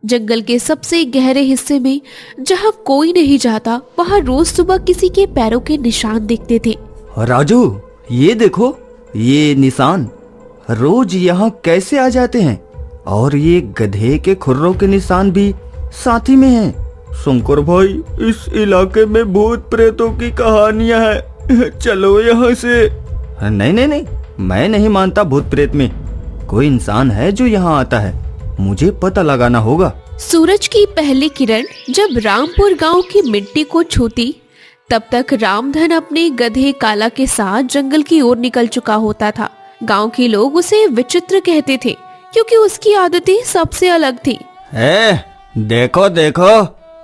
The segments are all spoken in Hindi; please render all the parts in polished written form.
जंगल के सबसे गहरे हिस्से में जहाँ कोई नहीं जाता, वहाँ रोज सुबह किसी के पैरों के निशान दिखते थे। राजू, ये देखो, ये निशान रोज यहाँ कैसे आ जाते हैं? और ये गधे के खुरों के निशान भी साथ ही में हैं। शंकर भाई, इस इलाके में भूत प्रेतों की कहानियां हैं, चलो यहाँ से। नहीं नहीं नहीं, मैं नहीं मानता भूत प्रेत में। कोई इंसान है जो यहाँ आता है, मुझे पता लगाना होगा। सूरज की पहली किरण जब रामपुर गांव की मिट्टी को छूती, तब तक रामधन अपने गधे काला के साथ जंगल की ओर निकल चुका होता था। गांव के लोग उसे विचित्र कहते थे क्योंकि उसकी आदतें सबसे अलग थी। देखो देखो,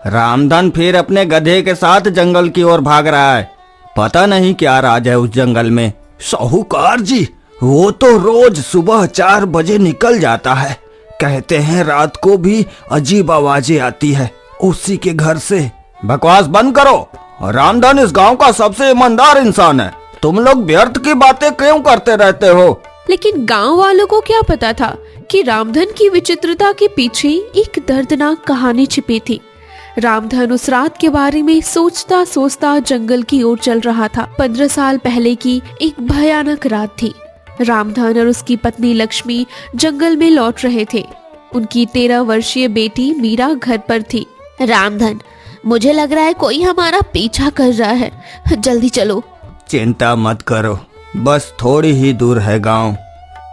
रामधन फिर अपने गधे के साथ जंगल की ओर भाग रहा है। पता नहीं क्या राज है उस जंगल में। साहूकार जी, वो तो रोज सुबह 4 बजे निकल जाता है। कहते हैं रात को भी अजीब आवाजें आती है उसी के घर से। बकवास बंद करो। रामधन इस गांव का सबसे ईमानदार इंसान है। तुम लोग व्यर्थ की बातें क्यों करते रहते हो? लेकिन गांव वालों को क्या पता था कि रामधन की विचित्रता के पीछे एक दर्दनाक कहानी छिपी थी। रामधन उस रात के बारे में सोचता सोचता जंगल की ओर चल रहा था। 15 साल पहले की एक भयानक रात थी। रामधन और उसकी पत्नी लक्ष्मी जंगल में लौट रहे थे। उनकी 13 वर्षीय बेटी मीरा घर पर थी। रामधन, मुझे लग रहा है कोई हमारा पीछा कर रहा है, जल्दी चलो। चिंता मत करो, बस थोड़ी ही दूर है गांव।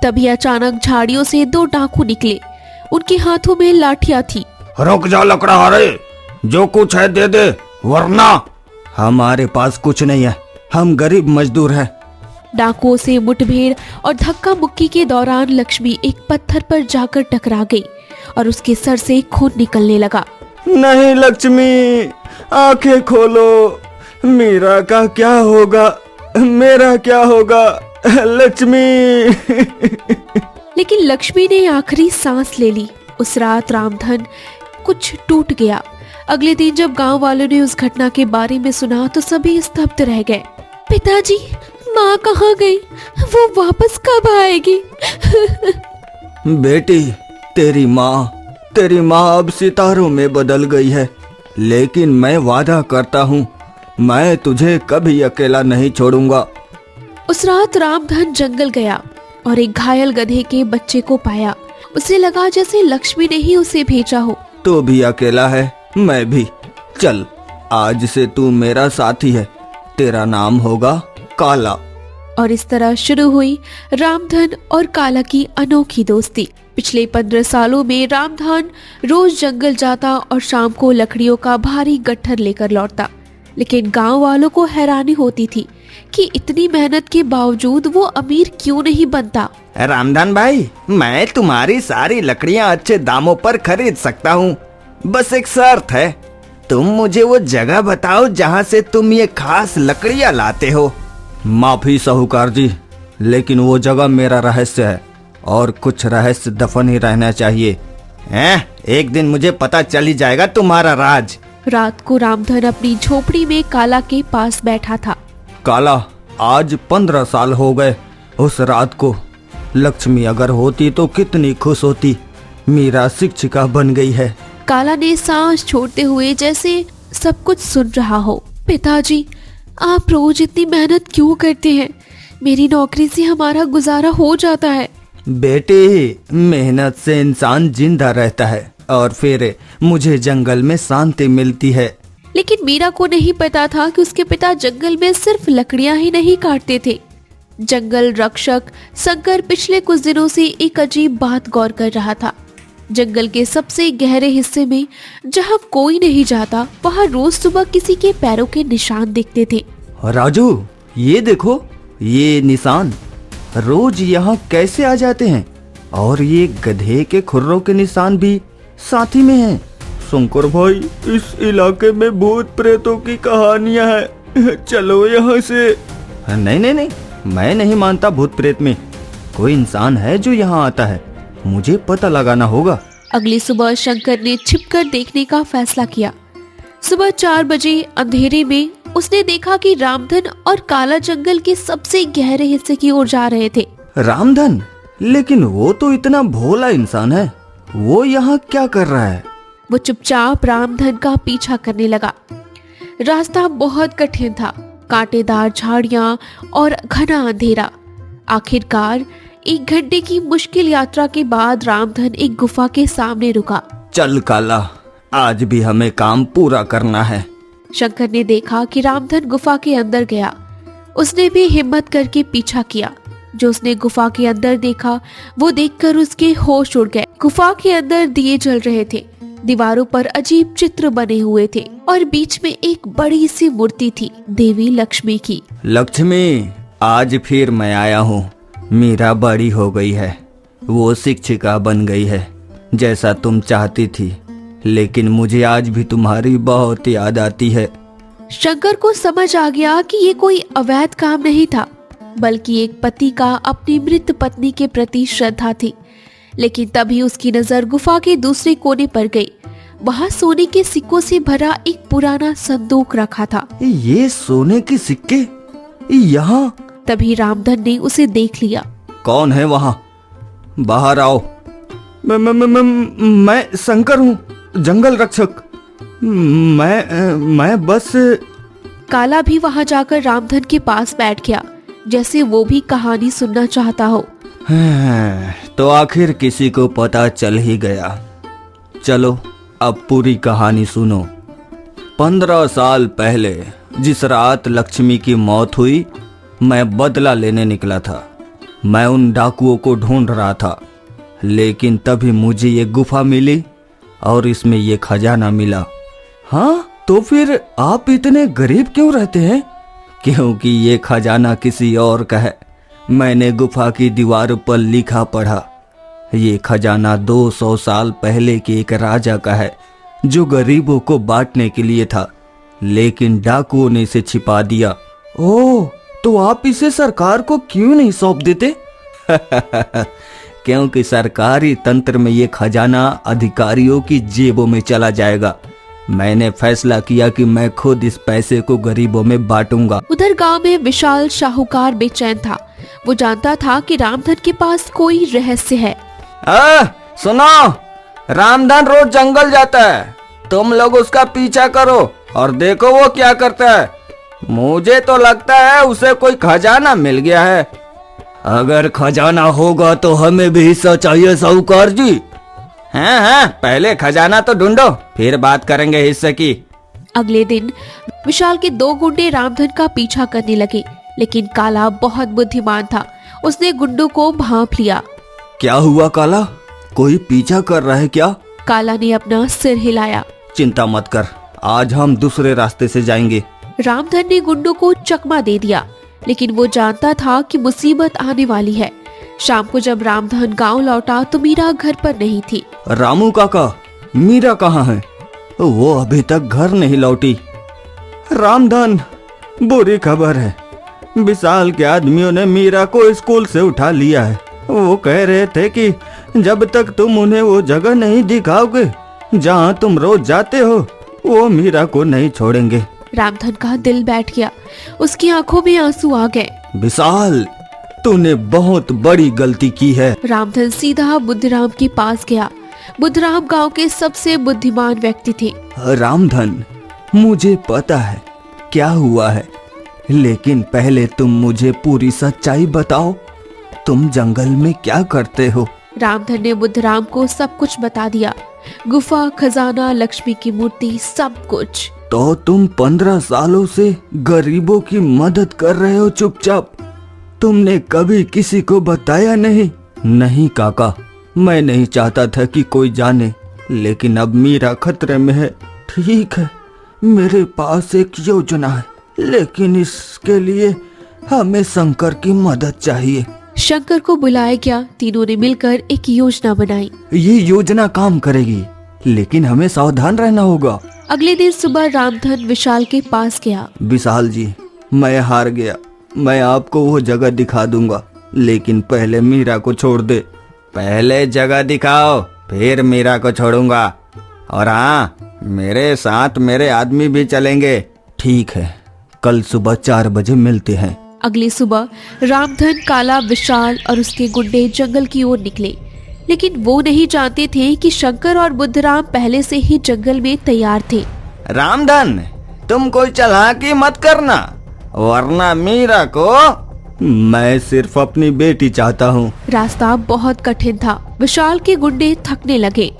तभी अचानक झाड़ियों से 2 डाकू निकले। उनके हाथों में लाठियां थी। रुक जा लकड़हारे, जो कुछ है दे दे, वरना। हमारे पास कुछ नहीं है, हम गरीब मजदूर हैं। डाकुओं से मुठभेड़ और धक्का मुक्की के दौरान लक्ष्मी एक पत्थर पर जाकर टकरा गई और उसके सर से खून निकलने लगा। नहीं लक्ष्मी, आंखें खोलो। मीरा का क्या होगा, मेरा क्या होगा? लक्ष्मी। लेकिन लक्ष्मी ने आखिरी सांस ले ली। उस रात रामधन कुछ टूट गया। अगले दिन जब गांव वालों ने उस घटना के बारे में सुना तो सभी स्तब्ध रह गए। पिताजी, माँ कहाँ गई? वो वापस कब आएगी? बेटी, तेरी माँ अब सितारों में बदल गई है, लेकिन मैं वादा करता हूँ, मैं तुझे कभी अकेला नहीं छोड़ूंगा। उस रात रामधन जंगल गया और एक घायल गधे के बच्चे को पाया। उसे लगा जैसे लक्ष्मी ने ही उसे भेजा हो। तू भी अकेला है, मैं भी। चल, आज से तू मेरा साथी है। तेरा नाम होगा काला। और इस तरह शुरू हुई रामधन और काला की अनोखी दोस्ती। पिछले 15 सालों में रामधन रोज जंगल जाता और शाम को लकड़ियों का भारी गट्ठर लेकर लौटता। लेकिन गांव वालों को हैरानी होती थी कि इतनी मेहनत के बावजूद वो अमीर क्यों नहीं बनता। रामधन भाई, मैं तुम्हारी सारी लकड़ियाँ अच्छे दामों पर खरीद सकता हूँ। बस एक शर्त है, तुम मुझे वो जगह बताओ जहाँ से तुम ये खास लकड़ियाँ लाते हो। माफी साहूकार जी, लेकिन वो जगह मेरा रहस्य है और कुछ रहस्य दफन ही रहना चाहिए। एक दिन मुझे पता चल ही जाएगा तुम्हारा राज। रात को रामधन अपनी झोपड़ी में काला के पास बैठा था। काला, आज 15 साल हो गए उस रात को। लक्ष्मी अगर होती तो कितनी खुश होती। मीरा शिक्षिका बन गई है। काला ने सांस छोड़ते हुए जैसे सब कुछ सुन रहा हो। पिताजी, आप रोज इतनी मेहनत क्यों करते हैं? मेरी नौकरी से हमारा गुजारा हो जाता है। बेटे, मेहनत से इंसान जिंदा रहता है और फिर मुझे जंगल में शांति मिलती है। लेकिन मीरा को नहीं पता था कि उसके पिता जंगल में सिर्फ लकड़ियां ही नहीं काटते थे। जंगल रक्षक शंकर पिछले कुछ दिनों से एक अजीब बात गौर कर रहा था। जंगल के सबसे गहरे हिस्से में जहाँ कोई नहीं जाता, वहाँ रोज सुबह किसी के पैरों के निशान दिखते थे। राजू, ये देखो, ये निशान रोज यहाँ कैसे आ जाते हैं? और ये गधे के खुरों के निशान भी साथ ही में हैं। शंकर भाई, इस इलाके में भूत प्रेतों की कहानियां हैं, चलो यहाँ से। नहीं नहीं नहीं, मैं नहीं मानता भूत प्रेत में। कोई इंसान है जो यहाँ आता है, मुझे पता लगाना होगा। अगली सुबह शंकर ने छिपकर देखने का फैसला किया। सुबह 4 बजे अंधेरे में उसने देखा कि रामधन और काला जंगल के सबसे गहरे हिस्से की ओर जा रहे थे। रामधन? लेकिन वो तो इतना भोला इंसान है, वो यहाँ क्या कर रहा है? वो चुपचाप रामधन का पीछा करने लगा। रास्ता बहुत कठिन था, कांटेदार झाड़ियां और घना अंधेरा। आखिरकार 1 घंटे की मुश्किल यात्रा के बाद रामधन एक गुफा के सामने रुका। चल काला, आज भी हमें काम पूरा करना है। शंकर ने देखा कि रामधन गुफा के अंदर गया। उसने भी हिम्मत करके पीछा किया। जो उसने गुफा के अंदर देखा वो देखकर उसके होश उड़ गए। गुफा के अंदर दिए जल रहे थे, दीवारों पर अजीब चित्र बने हुए थे और बीच में एक बड़ी सी मूर्ति थी, देवी लक्ष्मी की। लक्ष्मी, आज फिर मैं आया हूँ। मीरा बड़ी हो गई है, वो शिक्षिका बन गई है जैसा तुम चाहती थी, लेकिन मुझे आज भी तुम्हारी बहुत याद आती है। शंकर को समझ आ गया कि ये कोई अवैध काम नहीं था, बल्कि एक पति का अपनी मृत पत्नी के प्रति श्रद्धा थी। लेकिन तभी उसकी नजर गुफा के दूसरे कोने पर गई। वहाँ सोने के सिक्कों से भरा एक पुराना संदूक रखा था। ये सोने के सिक्के यहाँ? तभी रामधन ने उसे देख लिया। कौन है वहाँ? बाहर आओ। मैं शंकर हूँ, जंगल रक्षक। मैं बस। काला भी वहाँ जाकर रामधन के पास बैठ गया, जैसे वो भी कहानी सुनना चाहता हो। तो आखिर किसी को पता चल ही गया। चलो अब पूरी कहानी सुनो। 15 साल पहले जिस रात लक्ष्मी की मौत हुई, मैं बदला लेने निकला था। मैं उन डाकुओं को ढूंढ रहा था, लेकिन तभी मुझे ये गुफा मिली और इसमें ये खजाना मिला। हाँ, तो फिर आप इतने गरीब क्यों रहते हैं? क्योंकि ये खजाना किसी और का है। मैंने गुफा की दीवार पर लिखा पढ़ा। ये खजाना 200 साल पहले के एक राजा का है, जो गरीबों को बांटने के लिए था, लेकिन डाकुओं ने इसे छिपा दिया। ओह, तो आप इसे सरकार को क्यों नहीं सौंप देते? क्योंकि सरकारी तंत्र में ये खजाना अधिकारियों की जेबों में चला जाएगा। मैंने फैसला किया कि मैं खुद इस पैसे को गरीबों में बांटूंगा। उधर गांव में विशाल साहूकार बेचैन था। वो जानता था कि रामधन के पास कोई रहस्य है। सुनो, रामधन रोज जंगल जाता है, तुम लोग उसका पीछा करो और देखो वो क्या करता है। मुझे तो लगता है उसे कोई खजाना मिल गया है। अगर खजाना होगा तो हमें भी हिस्सा चाहिए साहूकार जी। हाँ, पहले खजाना तो ढूंढो, फिर बात करेंगे हिस्से की। अगले दिन विशाल के 2 गुंडे रामधन का पीछा करने लगे, लेकिन काला बहुत बुद्धिमान था। उसने गुंडों को भांप लिया। क्या हुआ काला, कोई पीछा कर रहा है क्या? काला ने अपना सिर हिलाया। चिंता मत कर, आज हम दूसरे रास्ते से जाएंगे। रामधन ने गुंडों को चकमा दे दिया, लेकिन वो जानता था कि मुसीबत आने वाली है। शाम को जब रामधन गांव लौटा तो मीरा घर पर नहीं थी। रामू काका, मीरा कहाँ है? वो अभी तक घर नहीं लौटी। रामधन, बुरी खबर है। विशाल के आदमियों ने मीरा को स्कूल से उठा लिया है। वो कह रहे थे कि जब तक तुम उन्हें वो जगह नहीं दिखाओगे जहाँ तुम रोज जाते हो, वो मीरा को नहीं छोड़ेंगे। रामधन का दिल बैठ गया, उसकी आंखों में आंसू आ गए। विशाल, तूने बहुत बड़ी गलती की है। रामधन सीधा बुद्धिराम के पास गया। बुद्धिराम गांव के सबसे बुद्धिमान व्यक्ति थे। रामधन, मुझे पता है क्या हुआ है, लेकिन पहले तुम मुझे पूरी सच्चाई बताओ। तुम जंगल में क्या करते हो? रामधन ने बुद्धिराम को सब कुछ बता दिया। गुफा, खजाना, लक्ष्मी की मूर्ति, सब कुछ। तो तुम 15 सालों से गरीबों की मदद कर रहे हो चुपचाप? तुमने कभी किसी को बताया नहीं? नहीं काका, मैं नहीं चाहता था कि कोई जाने, लेकिन अब मीरा खतरे में है। ठीक है, मेरे पास एक योजना है, लेकिन इसके लिए हमें शंकर की मदद चाहिए। शंकर को बुलाया गया। तीनों ने मिलकर एक योजना बनाई। ये योजना काम करेगी, लेकिन हमें सावधान रहना होगा। अगले दिन सुबह रामधन विशाल के पास गया। विशाल जी, मैं हार गया। मैं आपको वो जगह दिखा दूंगा, लेकिन पहले मीरा को छोड़ दे। पहले जगह दिखाओ, फिर मीरा को छोड़ूंगा। और हाँ, मेरे साथ मेरे आदमी भी चलेंगे। ठीक है, कल सुबह 4 बजे मिलते हैं। अगली सुबह रामधन, काला, विशाल और उसके गुंडे जंगल की ओर निकले। लेकिन वो नहीं जानते थे कि शंकर और बुद्धराम पहले से ही जंगल में तैयार थे। रामधन, तुम कोई चालाकी मत करना, वरना मीरा को। मैं सिर्फ अपनी बेटी चाहता हूँ। रास्ता बहुत कठिन था। विशाल के गुंडे थकने लगे।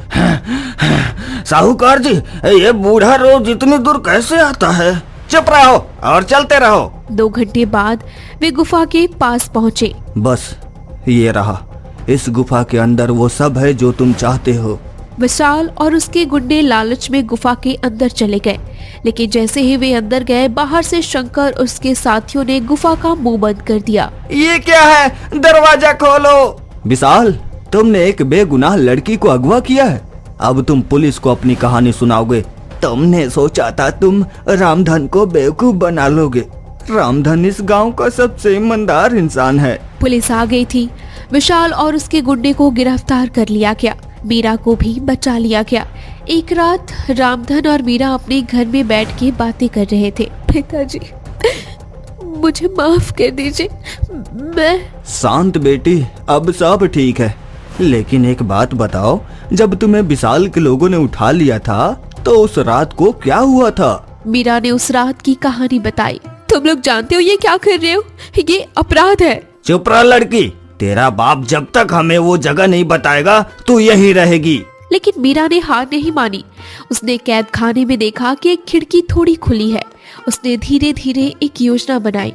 साहूकार जी, ये बूढ़ा रोज इतनी दूर कैसे आता है? चुप रहो और चलते रहो। 2 घंटे बाद वे गुफा के पास पहुँचे। बस ये रहा, इस गुफा के अंदर वो सब है जो तुम चाहते हो। विशाल और उसके गुंडे लालच में गुफा के अंदर चले गए, लेकिन जैसे ही वे अंदर गए, बाहर से शंकर और उसके साथियों ने गुफा का मुंह बंद कर दिया। ये क्या है? दरवाजा खोलो। विशाल, तुमने एक बेगुनाह लड़की को अगवा किया है। अब तुम पुलिस को अपनी कहानी सुनाओगे। तुमने सोचा था तुम रामधन को बेवकूफ बना लोगे। रामधन इस गांव का सबसे ईमानदार इंसान है। पुलिस आ गई थी। विशाल और उसके गुंडे को गिरफ्तार कर लिया गया। मीरा को भी बचा लिया गया। एक रात रामधन और मीरा अपने घर में बैठ के बातें कर रहे थे। पिताजी, मुझे माफ कर दीजिए। मैं शांत बेटी, अब सब ठीक है। लेकिन एक बात बताओ, जब तुम्हें विशाल के लोगों ने उठा लिया था तो उस रात को क्या हुआ था? मीरा ने उस रात की कहानी बताई। तुम लोग जानते हो ये क्या कर रहे हो? ये अपराध है। चुप रह लड़की, तेरा बाप जब तक हमें वो जगह नहीं बताएगा तू यहीं रहेगी। लेकिन मीरा ने हार नहीं मानी। उसने कैद खाने में देखा कि एक खिड़की थोड़ी खुली है। उसने धीरे धीरे एक योजना बनाई।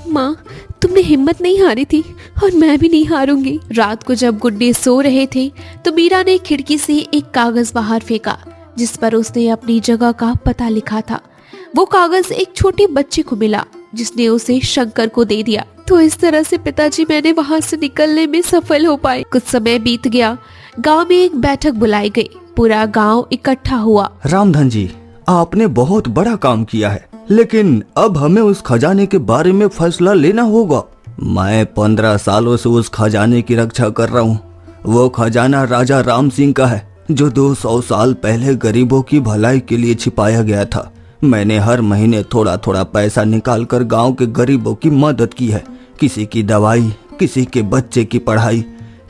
माँ, तुमने हिम्मत नहीं हारी थी और मैं भी नहीं हारूंगी। रात को जब गुंडे सो रहे थे तो मीरा ने खिड़की से एक कागज बाहर फेंका, जिस पर उसने अपनी जगह का पता लिखा था। वो कागज एक छोटे बच्चे को मिला, जिसने उसे शंकर को दे दिया। तो इस तरह से पिताजी मैंने वहाँ से निकलने में सफल हो पाए। कुछ समय बीत गया। गांव में एक बैठक बुलाई गई। पूरा गांव इकट्ठा हुआ। रामधन जी, आपने बहुत बड़ा काम किया है, लेकिन अब हमें उस खजाने के बारे में फैसला लेना होगा। मैं 15 सालों से उस खजाने की रक्षा कर रहा हूँ। वो खजाना राजा राम सिंह का है, जो 200 साल पहले गरीबों की भलाई के लिए छिपाया गया था। मैंने हर महीने थोड़ा थोड़ा पैसा निकालकर गांव के गरीबों की मदद की है। किसी की दवाई, किसी के बच्चे की पढ़ाई,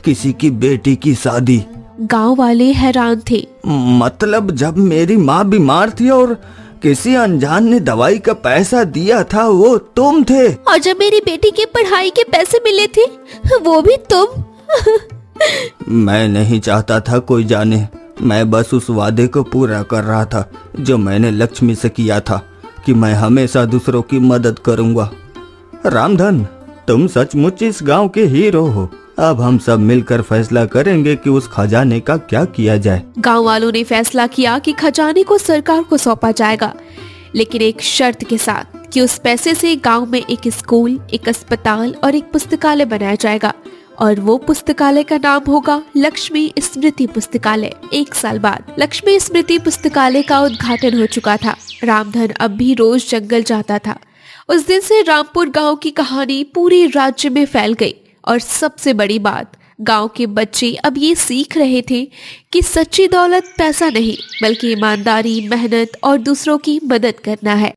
किसी की बेटी की शादी। गांव वाले हैरान थे। मतलब जब मेरी माँ बीमार थी और किसी अनजान ने दवाई का पैसा दिया था, वो तुम थे। और जब मेरी बेटी के पढ़ाई के पैसे मिले थे, वो भी तुम। मैं नहीं चाहता था कोई जाने। मैं बस उस वादे को पूरा कर रहा था जो मैंने लक्ष्मी से किया था कि मैं हमेशा दूसरों की मदद करूंगा। रामधन, तुम सचमुच इस गांव के हीरो हो। अब हम सब मिलकर फैसला करेंगे कि उस खजाने का क्या किया जाए। गांव वालों ने फैसला किया कि खजाने को सरकार को सौंपा जाएगा, लेकिन एक शर्त के साथ कि उस पैसे से गांव में एक स्कूल, एक अस्पताल और एक पुस्तकालय बनाया जाएगा, और वो पुस्तकालय का नाम होगा लक्ष्मी स्मृति पुस्तकालय। 1 साल बाद लक्ष्मी स्मृति पुस्तकालय का उद्घाटन हो चुका था। रामधन अब भी रोज जंगल जाता था। उस दिन से रामपुर गांव की कहानी पूरे राज्य में फैल गई, और सबसे बड़ी बात, गांव के बच्चे अब ये सीख रहे थे कि सच्ची दौलत पैसा नहीं, बल्कि ईमानदारी, मेहनत और दूसरों की मदद करना है।